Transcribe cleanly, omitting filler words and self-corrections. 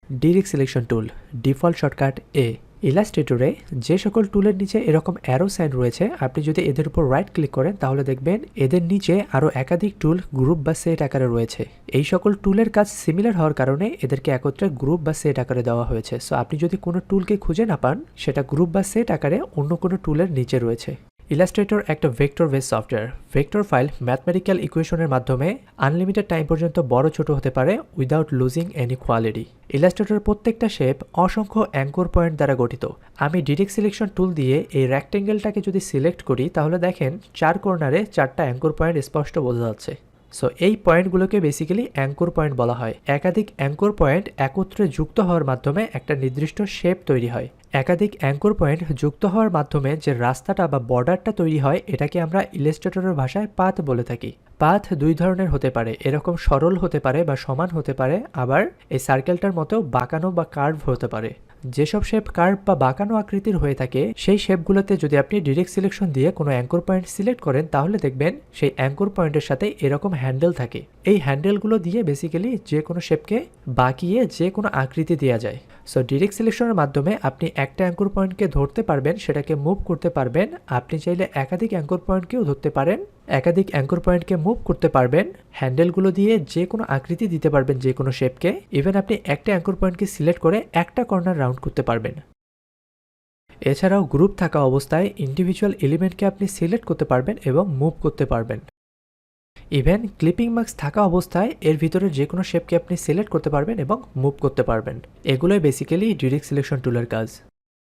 Direct selection tool, default shortcut এ। ইলাস্ট্রেটরে যে সকল টুলের নিচে এরকম অ্যারো সাইন রয়েছে, আপনি যদি এদের উপর রাইট ক্লিক করেন তাহলে দেখবেন এদের নিচে আরও একাধিক টুল গ্রুপ বা সেট আকারে রয়েছে। এই সকল টুলের কাজ সিমিলার হওয়ার কারণে এদেরকে একত্রে গ্রুপ বা সেট আকারে দেওয়া হয়েছে। সো আপনি যদি কোনো টুলকে খুঁজে না পান, সেটা গ্রুপ বা সেট আকারে অন্য কোনো টুলের নিচে রয়েছে। ইলাস্ট্রেটর একটা vector base software. Vector file mathematical ইকুয়েশনের মাধ্যমে আনলিমিটেড টাইম পর্যন্ত বড় ছোট হতে পারে উইদাউট লুজিং এনি কোয়ালিটি। ইলাস্ট্রেটরের প্রত্যেকটা শেপ অসংখ্য অ্যাঙ্কর পয়েন্ট দ্বারা গঠিত। আমি ডিরেক্ট সিলেকশন টুল দিয়ে এই রেক্টেঙ্গেলটাকে যদি সিলেক্ট করি তাহলে দেখেন 4 কর্নারে 4টা অ্যাঙ্কর পয়েন্ট স্পষ্ট বোঝা যাচ্ছে। সো এই পয়েন্টগুলোকে বেসিক্যালি অ্যাঙ্কর পয়েন্ট বলা হয়। একাধিক অ্যাঙ্কর পয়েন্ট একত্রে যুক্ত হওয়ার মাধ্যমে একটা নির্দিষ্ট শেপ তৈরি হয়। একাধিক অ্যাঙ্কর পয়েন্ট যুক্ত হওয়ার মাধ্যমে যে রাস্তাটা বা বর্ডারটা তৈরি হয়, এটাকে আমরা ইলাস্ট্রেটরের ভাষায় পাথ বলে থাকি। পাথ দুই ধরনের হতে পারে, এরকম সরল হতে পারে বা সমান হতে পারে, আবার এই সার্কেলটার মতো বাঁকানো বা কার্ভ হতে পারে। যেসব শেপ কার্ভ বা বাঁকানো আকৃতির হয়ে থাকে, সেই শেপগুলোতে যদি আপনি ডিরেক্ট সিলেকশন দিয়ে কোনো অ্যাঙ্কর পয়েন্ট সিলেক্ট করেন তাহলে দেখবেন সেই অ্যাঙ্কর পয়েন্টের সাথে এরকম হ্যান্ডেল থাকে। এই হ্যান্ডেলগুলো দিয়ে বেসিক্যালি যে কোনো শেপকে বাঁকিয়ে যে কোনো আকৃতি দেওয়া যায়। সো ডিরেক্ট সিলেকশনের মাধ্যমে আপনি একটা অ্যাঙ্কর পয়েন্টকে ধরতে পারবেন, সেটাকে মুভ করতে পারবেন। আপনি চাইলে একাধিক অ্যাঙ্কর পয়েন্টকেও ধরতে পারেন, একাধিক অ্যাঙ্কর পয়েন্টকে মুভ করতে পারবেন, হ্যান্ডেলগুলো দিয়ে যে কোনো আকৃতি দিতে পারবেন যে কোনো শেপকে। ইভেন আপনি একটা অ্যাঙ্কর পয়েন্টকে সিলেক্ট করে একটা কর্নার রাউন্ড করতে পারবেন। এছাড়াও গ্রুপ থাকা অবস্থায় ইন্ডিভিজুয়াল এলিমেন্টকে আপনি সিলেক্ট করতে পারবেন এবং মুভ করতে পারবেন। ইভেন ক্লিপিং মার্কস থাকা অবস্থায় এর ভিতরে যে কোনো শেপকে আপনি সিলেক্ট করতে পারবেন এবং মুভ করতে পারবেন। এগুলোই বেসিক্যালি ডিরেক্ট সিলেকশন টুলের কাজ।